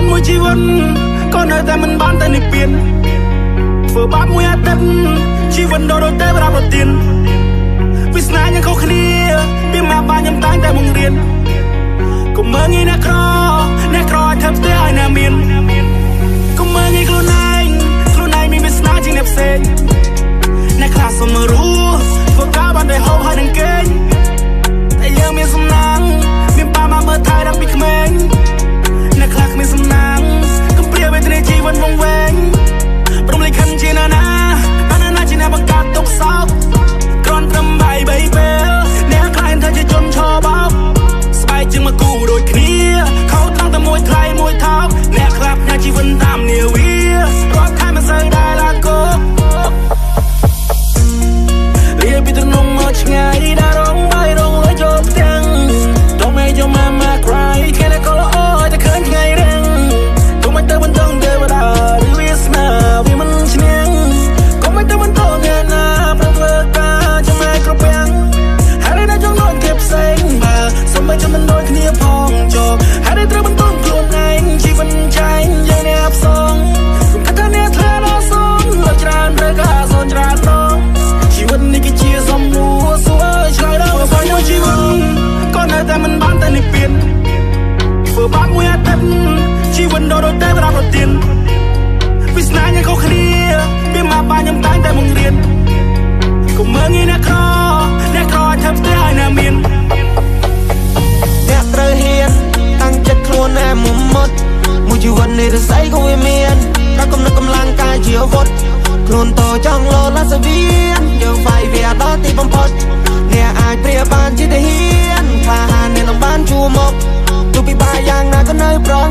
นมือชีวันก็เนยแต่มันบ้านแต่ในเปลี่ยนเฟื่อบ้านมวยเต็มชีวันโดนเตะรับรถตินวิสนายังเขาเคลียร์พี่มาบ้านยังตั้งแต่มึงเรียนก็เมื่องี้นักรอเธอเตี้ยไอ้นามินก็เมื่องี้ครูนายมีวิสนาจริงเน็บเซนในคลาสมารู้พวกก้าวบันไดหอบให้ดังเก่งแต่ยังมีสำนักมีป่ามาเมื่อไทยดังปีกเมงในคลาสมีสำนักก็เปลี่ยนไปในชีวันวงเวงปรุงเลยคันจีนานาจีนาบังการตกซอกกรอนทำใบเบลเนี่ยใครเธอจะจนชอบสบายจึงมากู้โดยเคลียร์เขาตั้งแต่มวยไทยมวยเท้าเนี่ยครับเนี่ยชีวันตามเนียวีรอดใครมาใส่ได้ละก็เรียบไปตรงนงมาชงายได้ร้องใบร้องเลยจบเตียงต้องไม่จะมาใครแค่ได้ก็ละอ้อยแต่เขินไงเร่งต้องไม่เติมมันต้องเดินเวลาหรือวิสนาวิมันเชียงก็ไม่เติมมันต้องเงินน้ำเพราะเธอกาจะไม่กระเปียงหาได้จงโดนเก็บเซ็งมาสมัยจะมันโดนเคลียร์พองจบหาได้เติมมันต้องกลัวเองชีวิตใจยังในอับสองคุณคาถาเนี่ยเธอละสองเลิกจานเลิกอาสนจานน้องชีวิตนี่ก็เชี่ยสมมูสวยชายเราฝันว่าชีวิตก็เนยแต่มันบ้านแต่ในเปลี่ยนเฟื่อบ้านมวยเต็มชีวิตโดนเตะรับรถตินวิสนายังเขาเคลียร์พี่มาบ้านยังตั้งแต่มึงเรียนก็เมื่องี้นักรอเธอเตี้ยไอ้นามินเนี่ยเตอเฮียนตั้งจัดครัวแน่มุมมดมูจีวันในตัวใสก็วิเมียนรักกำลังกำลังกายเจียววดครูนโตจังโลละสเวียนยังไฟเวียดอตีบอมพดเนี่ยอายเปรียบานจิตเฮียนคลาหานในลำบ้านชูมกตุปีบายอย่างน่าก็เนยปรอง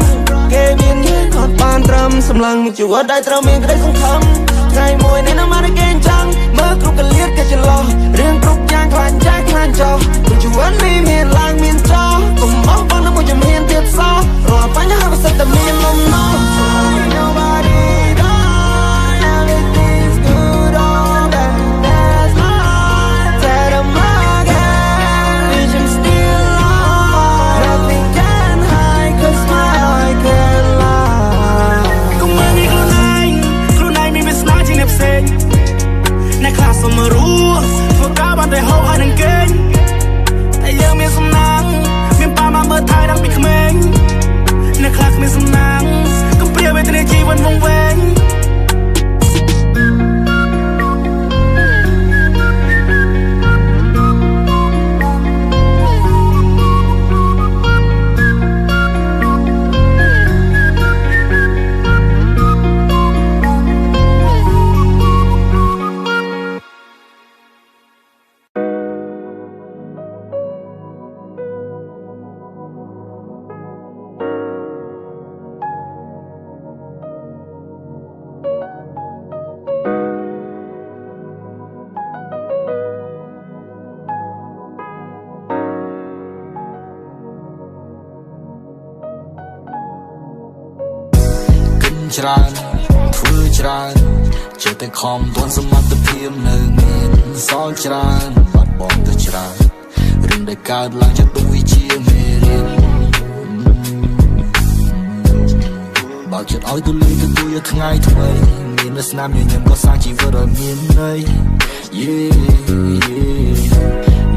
เกเวียนยืนกอดปานตรำสำลังมูจีวันได้ตรำเมียนก็ได้สงคำใจมวยในน้ำมันเก่งจังเมื่อกรุกกันเลียดก็จะรอเรื่องกรุกยางคลานใจคลานจอมูจีวันไม่เมียนลางเมียนจอกุมบ้าบ้านน้ำมูจะเมียนเตียดซอรอปัญญาไปสักแต่เมียนลมน้อง Nobody everything's good on that that's mine Tell them again Bitch I'm still on Nothing can hide cause my heart can't lie ก็เมื่อนี้ครูนายมีวิสนาจริงเน็บเซนในคลาสมารู้พวกก้าวบันไดหอบให้ดังเก่งแต่ยังมีสำนักมีป่ามาเมื่อไทยดังปีกเมงในคลาสมีสำนักก็เปลี่ยนไปในชีวิตวงเวงจราធ្វើច្រើនចេះតែខំទាន់សមត្ថភាពនៅមានសល់ច្រើនបាត់បង់ទៅច្រើនរឿងដែលកើតឡើងជាទុកវិជាមេរៀនបើចិត្តឲ្យទូលាយទទួលយកថ្ងៃថ្មីមានស្នាមញញឹមក៏សាងជីវិតឲ្យមានន័យ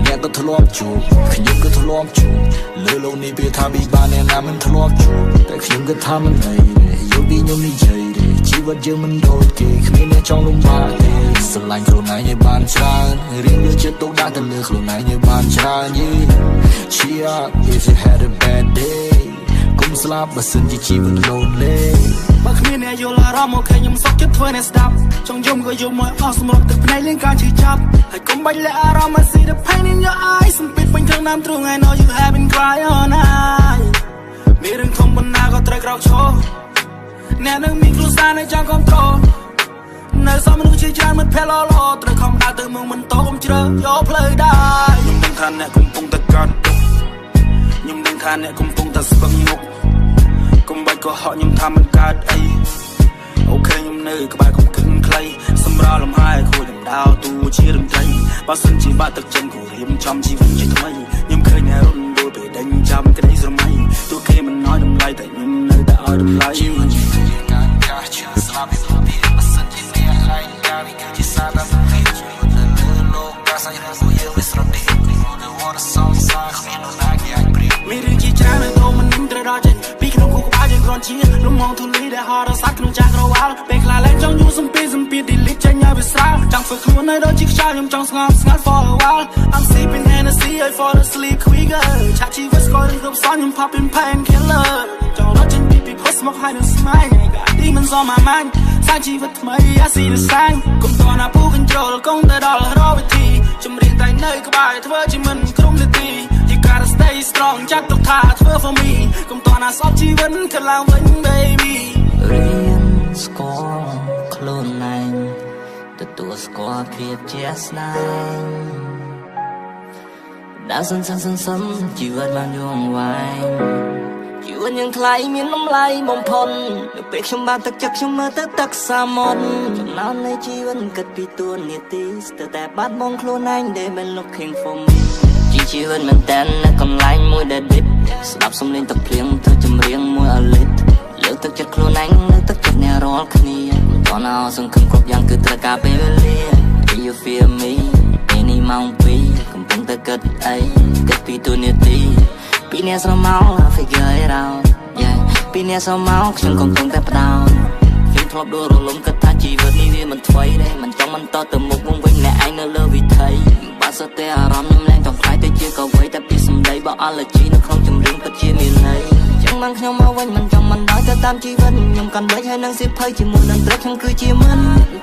អ្នកក៏ធ្លាប់ជួបខ្ញុំក៏ធ្លាប់ជួបលើโลกនេះវាថាពិបាកអ្នកណាមិនធ្លាប់ជួបតែខ្ញុំក៏ថាមិនអីយកពីខ្ញុំនិយាយទេជីវិតយើងមិនដូចគេគ្មានអ្នកចង់លំបាកទេស្រឡាញ់ខ្លួនឯងឲ្យបានច្រើនរៀនយកចិត្តទុកដាក់ទៅលើខ្លួនឯងឲ្យបានច្រើន Cheer up if you had a bad day កុំស្លាប់បើសិនជាជីវិត lonely បើគ្មានអ្នកយល់អារម្មណ៍មកឃើញខ្ញុំសុខចិត្តធ្វើអ្នកស្ដាប់ចង់យំក៏យំមកអស់សម្រាប់ទឹកភ្នែកលេងការឈឺចាប់ហើយកុំបាច់លាក់អារម្មណ៍ I see the pain in your eyes សំពីពេញក្នុងដើមទ្រូង I know you have been crying all night មានរឿងធំប៉ុណ្ណាក៏ត្រូវក្រោកឈរអ្នកនឹងមានគ្រួសារនៅចង់គ្រប់គ្រងនៅសមមនុស្សជាច្រើនមិនភ័យល្អត្រូវខំដើរទៅមុខមិនតកុំជ្រើយកផ្លូវដែរខ្ញុំដឹងថាអ្នកកំពុងតែកាត់ទុកខ្ញុំដឹងថាអ្នកកំពុងតែស្វឹងមុខកុំបាច់កុហកខ្ញុំថាមិនកើតអីអូខេខ្ញុំនៅក្បែរកុំគិតខ្លីសម្រាប់លំហាយខូចដំដៅទូជារំត្រីបើសិនជាបាក់ទឹកចិត្តគូរៀមចំជីវិតជាថ្មីខ្ញុំឃើញអ្នករត់ដួលពេលដេញចាំក្តីស្រមៃទោះគេមិនឲ្យតម្លៃតែខ្ញុំនៅតែឲ្យតម្លៃ ជាលំងទូលីដែលហត់រសាត់ក្នុងចាស់ក្រវ៉ាល់ពេលខ្លះលែងចង់យូរសំពីឌីលីតចេញឲ្យវាស្រាលចង់ធ្វើខ្លួនឲ្យដូចជាខ្យល់ខ្ញុំចង់ស្ងប់ស្ងាត់ for a while I'm sleeping Hennessy I fall asleep quicker ឆាជីវិតស្គាល់រឿងគ្រប់សនខ្ញុំ popping painkiller ចង់រត់ចេញពីពិភពស្មុកហើយនឹងស្មាញ Demons on my mind សាជីវិតថ្មី I see the sign កុំតណាពូ control កុំទៅដល់រកវិធីជំរៀងតែនៅក្បែរធ្វើជាមិនគ្រប់នាទី You gotta stay strong ចាត់ទុកថាធ្វើ for me កុំតណាសពជីវិតកន្លងវិញ baby រៀនស្គាល់ខ្លួនឯងទទួលស្គាល់ភាពជាស្នាមដើរសន្សំជីវិតបានយូរអង្វែងជីវិតយ៉ាងថ្លៃមានតម្លៃបំផុតនៅពេលខ្ញុំបានទឹកចិត្តខ្ញុំមើលទៅទឹកសាមុទ្រចំណោមនៃជីវិតគិតពីទួនាទីស្ទើរតែបាត់បង់ខ្លួនឯង They been looking for me ជីវិតមែនតើនៅកន្លែងមួយដែល deep ស្ដាប់សំឡេងទឹកភ្លៀងធ្វើចម្រៀងមួយអលិតលើកទឹកចិត្តខ្លួនឯងលើកទឹកចិត្តអ្នករាល់គ្នាតោះណោសង្ឃឹមគ្រប់យ៉ាងគឺត្រូវការពេលវេលា You feel me ពេលនេះម៉ោង2កំពុងតែគិតអីគិតពីទូនាទីពីអ្នកស្រមោល I figure it out yeah ពីអ្នកស្រមោលខ្ញុំកំពុងតែផ្ដោតខ្ញុំធ្លាប់ដួលរលំគិតថាជីវិតនេះវាមិនថ្មីទេមិនចង់បន្តទៅមុខវង្វេងអ្នកឯងនៅលើវិថីបាត់សតែអារម្មណ៍ខ្ញុំលែងចង់ខ្លាយទៅជាកវីតែពីសម្ដីបើអល់ឡឺជីនៅក្នុងចម្រៀងពិតជាមានន័យចឹងបានខ្ញុំមកវិញមិនចង់មិនដោយទៅតាមជីវិតខ្ញុំកាន់ដេកហើយនឹងសិភ័យជាមួយនឹងត្រឹកខ្ញុំគឺជាមិន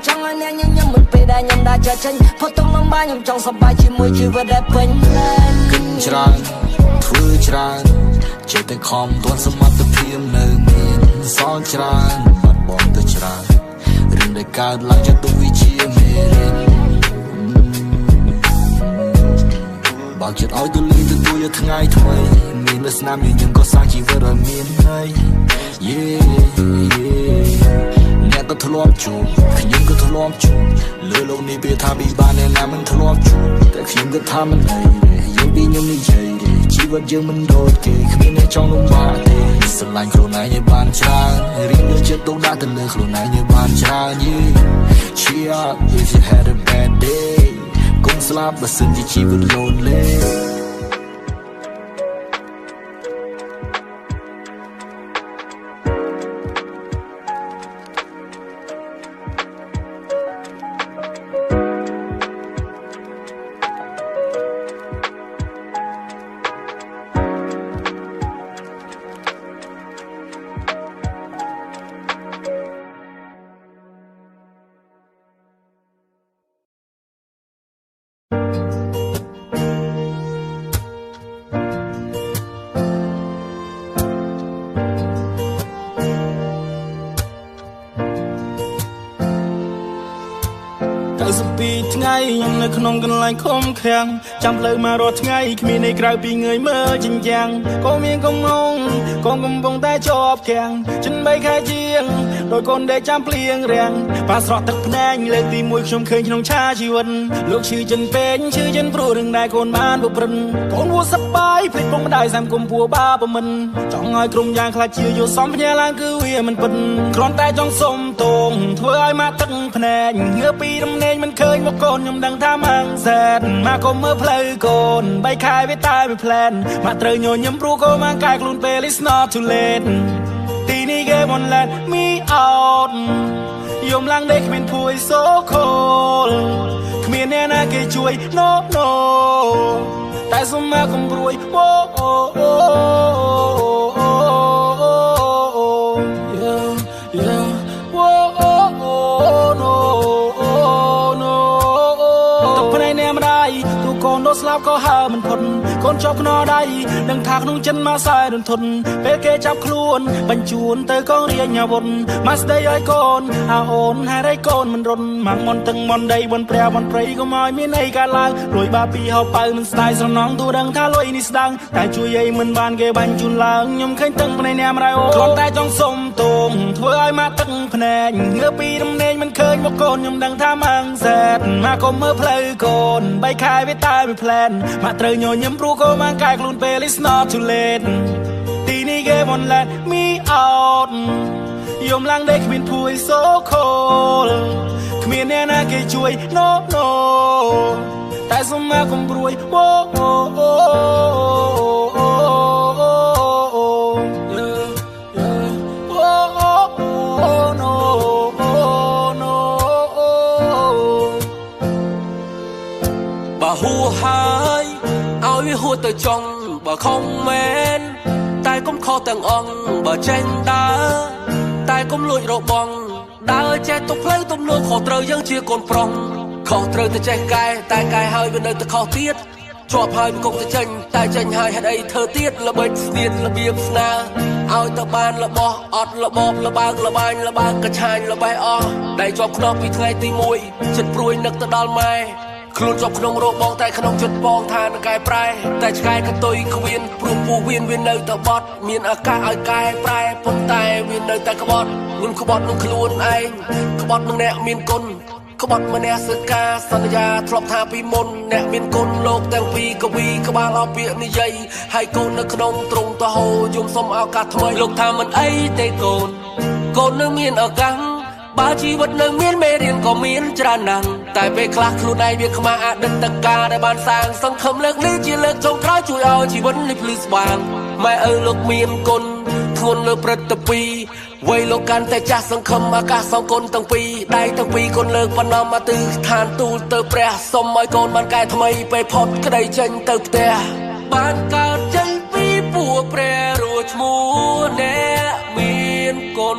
ចង់ឲ្យអ្នកញញឹមមិនពេលដែលខ្ញុំដាក់ចិត្តចេញផុតទុំលំបាខ្ញុំចង់សប្បាយជាមួយជីវិតដែលពេញលេញគិតច្រើនធ្វើច្រើនចេះតែខំទាន់សមត្ថភាពនៅមានសល់ច្រើនបាត់បង់ទៅច្រើនរឿងដែលកើតឡើងចាត់ទុកវាជាមេរៀនបើចិត្តឲ្យទូលីទទួលយកថ្ងៃថ្មីមានលក្ខណៈមានយើងក៏សាងជីវិតឲ្យមានន័យ អ្នកក៏ធ្លាប់ជួបខ្ញុំក៏ធ្លាប់ជួបលើโลกនេះវាថាពិបាកអ្នកណាមិនធ្លាប់ជួបតែខ្ញុំក៏ថាមិនអីទេយើងពីខ្ញុំនិយាយទេជីវិតយើងមិនដូចគេគ្មានអ្នកចង់លំបាកទេស្រឡាញ់ខ្លួនឯងឲ្យបានច្រើនរៀនលើចិត្តទុកដាក់ទៅលើខ្លួនឯងឲ្យបានច្រើន Cheer up if you had a bad day កុំស្លាប់បើសិនជាជីវិត lonelyថ្ងៃខ្ញុំនៅក្នុងកន្លែងខំខាំងចាំផ្លូវមករាល់ថ្ងៃគ្មានឯក្រៅពីងើយមើលចិញ្ចាំងក៏មានកុំងងកូនកំពុងតែជាប់ខាំងចិន3ខែជាងដោយកូនដែលចាំភ្លៀងរាំងប៉ាស្រក់ទឹកភ្នែកលើកទី1ខ្ញុំឃើញក្នុងឆាជីវិតលោកឈឺចិនពេញឈឺចិនព្រោះរឿងដែលកូនបានប្រព្រឹត្តកូនវួសប្បាយភ្លេចពុកម្ដាយសាមគុំពួរបាប្រមិនចង់ឲ្យក្រុមយ៉ាងខ្លាចជាយល់សំភ្ញាឡើងគឺវាមិនពិតគ្រាន់តែចង់សុំទងធ្វើឲ្យមកទឹកភ្នែកងើពីរំលែងមិនឃើញមកកូនខ្ញុំដឹងថាម៉ាំងសែតមកកុំមើលផ្លូវកូន3ខែវាតែមួយផ្លែនមកត្រូវញញឹមព្រោះកូនមកកាយខ្លួនពេល It's not too late ទីនេះគេ won't let me out យំឡើងដេកគ្មានភួយ so cold គ្មានអ្នកណាគេជួយ no no តែសុំមកកុំព្រួយ oh oh oh oh yeah yeah oh oh oh noកូនដោស្លាប់ក៏ហើមិនផុតកូនជាប់ខ្នរដៃនឹងថាក្នុងចិនមកសែរន្ធត់ពេលគេចាប់ខ្លួនបញ្ជូនទៅកងរាជអាវុធមកស្ដីឲ្យកូនអាអូនហេតុអីកូនមិនរុនមកមន់ទឹងមន់ដីបនព្រះបនព្រៃកុំឲ្យមានអីកើតឡើងលួយបាពីហៅប៉ៅមិនស្ដាយស្រណងទូដឹងថាលុយនេះស្ដាងតែជួយអីមិនបានគេបាញ់ជូនឡើងខ្ញុំឃើញទឹងភ្នែកអ្នកម្ដាយអូគ្រាន់តែចង់សុំទងធ្វើឲ្យមកទឹកភ្នែកងើពីរំលែងមិនឃើញមកកូនខ្ញុំដឹងថាម៉ាំងសែតមកកុំមើលផ្លូវកូន3ខែវាតែមួយផ្លែនមកត្រូវញញឹមព្រោះកូនមកកាយខ្លួនពេល It's not too late ទីនេះគេ won't let me out យំឡើងដេកគ្មានភួយ so cold គ្មានអ្នកណាគេជួយ no no តែសុំមកកុំព្រួយ oh oh oh oh yeah yeah oh ទៅចង់បើខំមែនតែកុំខុសទាំងអង្គបើចេញដើរតែកុំលួចរបងដើរចេះទុកផ្លូវទំនួលខុសត្រូវយើងជាកូនប្រុសខុសត្រូវទៅចេះកែតែកែហើយវានៅតែខុសទៀតជាប់ហើយវាគង់តែចេញតែចេញហើយហេតុអីធ្វើទៀតល្បិចស្នៀតរបៀបស្នើឲ្យទៅបានរបស់អត់របបលបើកលបាញ់លបើកកឆាញ់លបេះអស់ដៃជាប់ខ្នោះពីថ្ងៃទី1ចិត្តព្រួយនឹកទៅដល់ម៉ែខ្លួនជាប់ក្នុងរោបងតែក្នុងចិត្តបងថានឹងកែប្រែតែឆ្កែកតុយគ្មានព្រោះពូវៀនវានៅតែបត់មានឱកាសឲ្យកែប្រែប៉ុន្តែវានៅតែក្បត់នឹងក្បត់នឹងខ្លួនឯងក្បត់នឹងអ្នកមានគុណក្បត់ម្នាក់សើការសន្យាធ្លាប់ថាពីមុនអ្នកមានគុណលោកទាំងពីរកវីក្បាលអពាកនិយាយហើយកូននៅក្នុងទ្រង់តហោយំសុំឱកាសថ្មីលោកថាមិនអីទេកូនកូននៅមានឱកាសបើជីវិតនៅមានមេរៀនក៏មានច្រើនណាស់តែពេលខ្លះខ្លួនឯងវាខ្មាស់អតីតកាលដែលបានសាងសង្ឃឹមលើកនេះជាលើកចុងក្រោយជួយឲ្យជីវិតនេះភ្លឺស្វាងម៉ែឪលោកមានគុណធ្ងន់លើព្រឹត្តពីវ័យលោកកាន់តែចាស់សង្ឃឹមអាកាសសងគុណទាំងពីរដៃទាំងពីរគុណលើកបណ្ណំមកទិដ្ឋានទូលទៅព្រះសុំឲ្យកូនបានកែថ្មីពេលផុតក្តីចេញទៅផ្ទះបានកើតចេញពីពួកព្រះរួចឈ្មោះអ្នកមានគុណ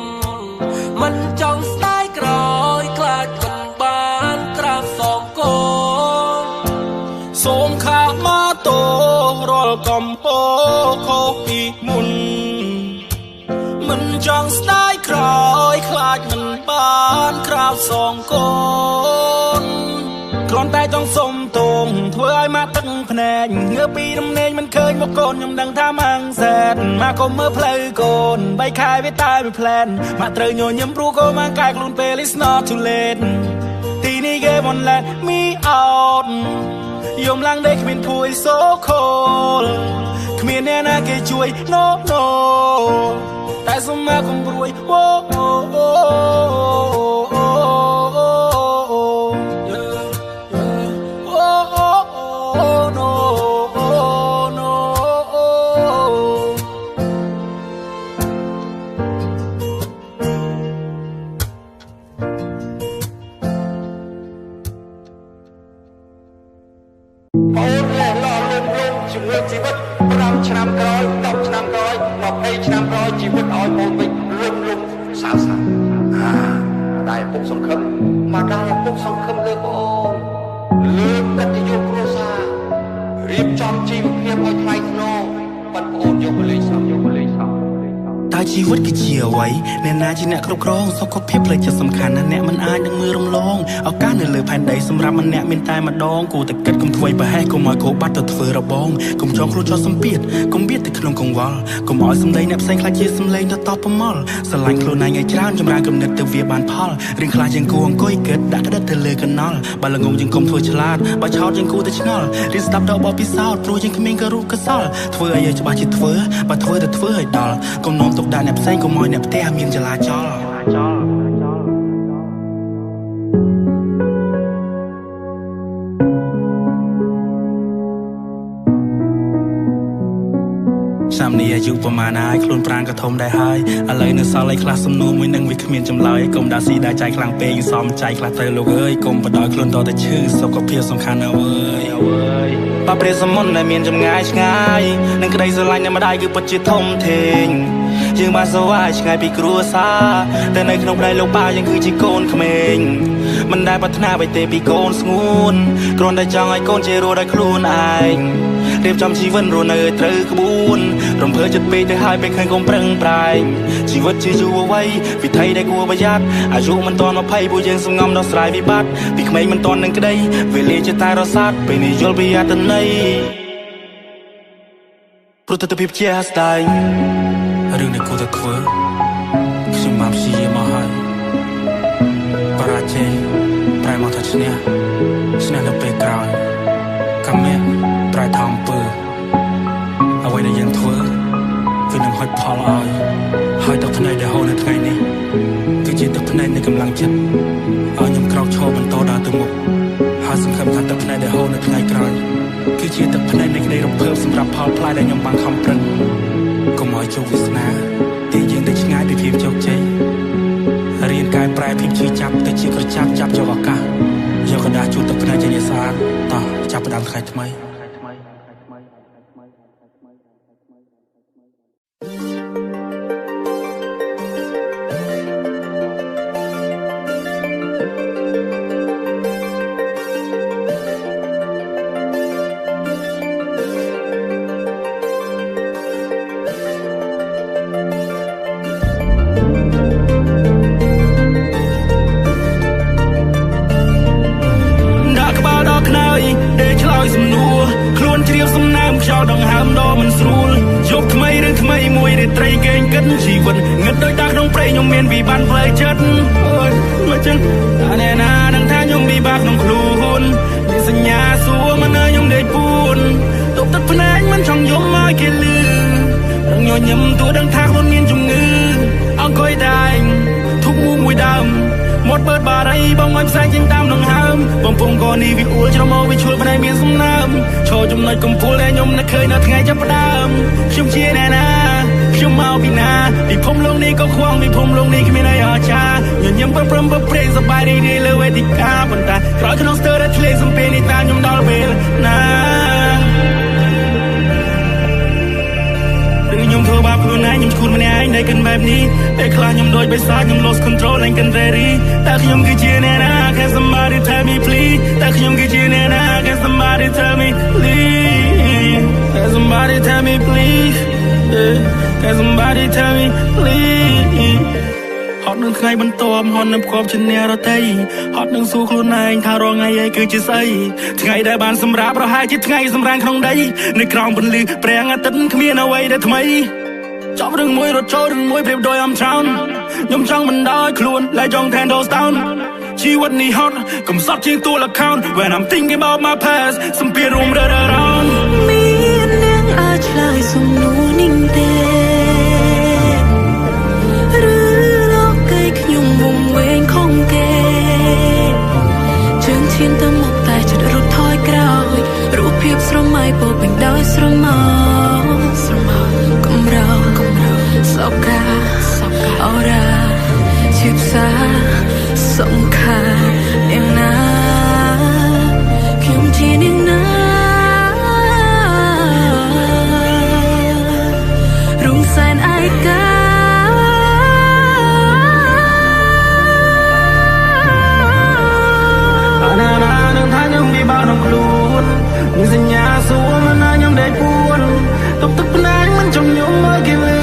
មិនចង់ស្ដាយក្រោយខ្លាចមិនបានក្រាបសងកូនសូមខាមាទោរាល់កំពោខុសពីមុនមិនចង់ស្ដាយក្រោយខ្លាចមិនបានក្រាបសងកូនគ្រាន់តែចង់សុំទងធ្វើឲ្យមកទឹកភ្នែកងើពីរំលែងមិនឃើញមកកូនខ្ញុំដឹងថាម៉ាំងសែតមកកុំមើលផ្លូវកូន3ខែវាតែវាផ្លែនមកត្រូវញញឹមព្រោះកូនមកកែខ្លួនពេល it's not too late ទីនេះគេមិន let me out យំឡើងដេកគ្មានភួយ so cold គ្មានអ្នកណាគេជួយ no no តែសុំមកកុំព្រួយ oh oh ohជីវិត5ឆ្នាំក្រោយ10ឆ្នាំក្រោយ20ឆ្នាំក្រោយជីវិតឲ្យបូនវិញលំសៅតែពុកសង្ឃឹមមកដល់ពុកសង្ឃឹមលើបងលើកកិត្តិយសគ្រួសាររៀបចំជីវភាពឲ្យថ្លៃថ្នូរប៉ុន្តែបងយកបលិសោះតើជីវិតគឺជាអ្វីអ្នកណាជាអ្នកគ្រប់គ្រងសុខភាពផ្លូវចិត្តសំខាន់ណាស់អ្នកមិនអាចនឹងមើលរំលងឱកាសនៅលើផែនដីសម្រាប់ម្នាក់មានតែម្ដងគួរតែគិតកុំធ្វើប្រហែសកុំឲ្យគោបាត់ទៅធ្វើរបងកុំចងខ្លួនជាប់សម្ពាធកុំបៀតទៅក្នុងកង្វល់កុំឲ្យសម្ដីអ្នកផ្សេងខ្លាចជាសម្លេងទៅតបប្រមល់ស្រឡាញ់ខ្លួនឯងឲ្យច្រើនចម្រើនគំនិតទៅវាបានផលរឿងខ្លះយើងគួរអង្គុយគិតដាក់ក្តិតទៅលើកណ្ណល់បើល្ងងយើងកុំធ្វើឆ្លាតបើឆោតយើងគួរតែឆ្ងល់រៀនស្ដាប់ដល់បបពិសោធន៍ព្រោះយើងគ្មានក៏រូបកសលធ្វើឲ្យយើងច្បាស់ជាធ្វើបើធ្វើទៅធ្វើឲ្យដល់កុំនាំទុកដាក់អ្នកផ្សេងកុំឲ្យអ្នកផ្ទះមានចលាចលឆ្នាំនេះអាយុប្រមាណហើយខ្លួនប្រាណក៏ធំដែរហើយឥឡូវនៅសល់ឯខ្លះសំណួរមួយនឹងវាគ្មានចម្លើយកុំដាក់ស៊ីដាក់ចៃខ្លាំងពេកសំចៃខ្លះទៅលោកអើយកុំបដ ாய் ខ្លួនតតែឈឺសុខភាពសំខាន់ណាស់អើយបាព្រះសមុទ្រដែលមានចម្ងាយឆ្ងាយនឹងក្តីស្រឡាញ់នៃម្ដាយគឺពិតជាធំធេងយើងបានសូវឲ្យឆ្ងាយពីគ្រួសារតែនៅក្នុងដៃលោកប៉ាយើងគឺជាកូនក្មេងមិនដែលប្រាថ្នាអ្វីទេពីកូនស្ងួនគ្រាន់តែចង់ឲ្យកូនជារស់ដោយខ្លួនឯងរៀបចំជីវិតរស់នៅឲ្យត្រូវក្បួនរំភើចិត្តពេកទៅហើយពេលឃើញកុំប្រឹងប្រែងជីវិតជាយុវវ័យវិថីដែលគួរប្រយ័ត្នអាយុមិនទាន់20ពួកយើងសំងំដោះស្រាយវិបត្តិពីក្មេងមិនទាន់នឹងក្តីវេលាជាតែរសាត់ពេលនេះយល់ពីអត្ថន័យព្រោះទស្សនវិជ្ជាស្ដាយរឿងដែលគួរតែធ្វើខ្ញុំបានព្យាយាមមកហើយបរាជ័យប្រែមកថាឈ្នះនៅពេលក្រោយកម្មៈប្រែថំពើអ្វីដែលយើងធ្វើវានឹងហុចផលឲ្យហើយទឹកភ្នែកដែលហូរនៅថ្ងៃនេះគឺជាទឹកភ្នែកនៃកម្លាំងចិត្តឲ្យខ្ញុំក្រោកឈរបន្តដើរទៅមុខហើយសង្ឃឹមថាទឹកភ្នែកដែលហូរនៅថ្ងៃក្រោយគឺជាទឹកភ្នែកនៃក្តីរំភើបសម្រាប់ផលផ្លែដែលខ្ញុំបានខំប្រឹងកុំឲ្យជោគវាសនាទីយើងទៅឆ្ងាយពីភាពជោគជ័យរៀនកែប្រែភាពឈឺចាប់ទៅជាក្រចាប់ចាប់យកឱកាសយកកណ្ដាស់ជូតទឹកភ្នែកជាស្អាតតោះចាប់ផ្ដើមថ្ងៃថ្មី ថ្មីមួយរាត្រីគេងគិតជីវិតងឹតដោយតាក្នុងព្រៃខ្ញុំមានវិបត្តិផ្លូវចិត្តអូយមកចឹងតែណែណានឹងថាខ្ញុំពិបាកក្នុងខ្លួនមានសញ្ញាសួរមិនឲ្យខ្ញុំដេកពួនទុកទឹកភ្នែកមិនចង់យំឲ្យគេលឺរងញញឹមទួដឹងថាខ្លួនមានជំងឺអង្គុយតែងធុកមួយដើមមកបើបារីបងឲ្យផ្សែងចេញតាមដង្ហើមបំពង់កនេះវាអួលច្រមុះវាឈួលភ្នែកមានសំណើមឈរចំណុចកំពូលដែលខ្ញុំនឹកឃើញនៅថ្ងៃចាប់ផ្ដើមខ្ញុំជាអ្នកណាខ្ញុំមកពីណាពិភពលោកនេះក៏ខ្វងពិភពលោកនេះគ្មានអីអស្ចារ្យញញឹមប្រឹមប្រែងសប្បាយរីករាយលើវេទិកាប៉ុន្តែក្រោយក្នុងស្ទើរតែធ្លាក់សំពេលនេះតាមខ្ញុំដល់ពេលណាខ្ញុំធ្វើបាបខ្លួនឯងខ្ញុំឈួតម្នាក់ឯងដែលគិនបែបនេះពេលខ្លះខ្ញុំដូចបិសាចខ្ញុំ lost control ឡើងគិន ready តែខ្ញុំគឺជាអ្នកណា Can somebody tell me please តែខ្ញុំគឺជាអ្នកណា Can somebody tell me please Can somebody tell me please Can somebody tell me please ហត់នឹងថ្ងៃបន្ទាប់ហត់នឹងផ្គប់ជាអ្នករតីហត់នឹងសួរខ្លួនឯងថារងថ្ងៃឯងគឺជាស្អីថ្ងៃដែលបានសម្រាប់ប្រហែលជាថ្ងៃសម្រាំងក្នុងដីនៅក្រោមពន្លឺព្រះអាទិត្យគ្មានអ្វីដែលថ្មីចប់រឿងមួយរត់ចូលរឿងមួយប្រៀបដូចអំច្រើនខ្ញុំចង់បណ្ដោយខ្លួនlạiចង់ handle down ជីវិតនេះហត់កំសត់ជាងតួល account when I'm thinking about my past សម្ពាធរួមរើរោនមាននាងអាចឆ្លើយសំណួរនេះទេខ្ញុំវងវែងខំគេជើងឈានទៅមុខតែចិត្តរត់ថយក្រោយរូបភាពស្រមៃពោពេញដោយស្រមោកំរោសោកាអូរ៉ាជាផ្សាសំខាន់យ៉ាងណាខ្ញុំជានាងណារុងសែនឯកាណានឹងថាខ្ញុំពិបាកក្នុងខ្លួនមានសញ្ញាសួរមិនឲ្យខ្ញុំដេកពួនទុកទឹកភ្នែកមិនចង់ញំមកគេលើ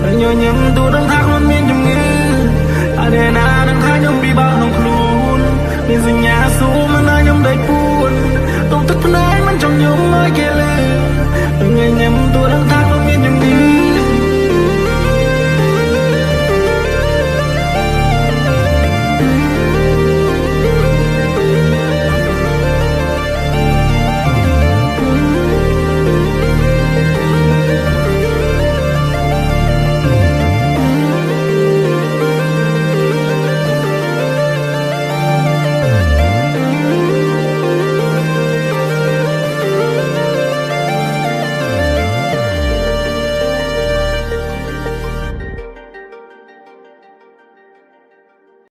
រញញឹមទូដឹងថាខ្លួនមានជំងឺតែណានឹងថាខ្ញុំពិបាកក្នុងខ្លួនមានសញ្ញាសួរមិនឲ្យខ្ញុំដេកពួនទុកទឹកភ្នែក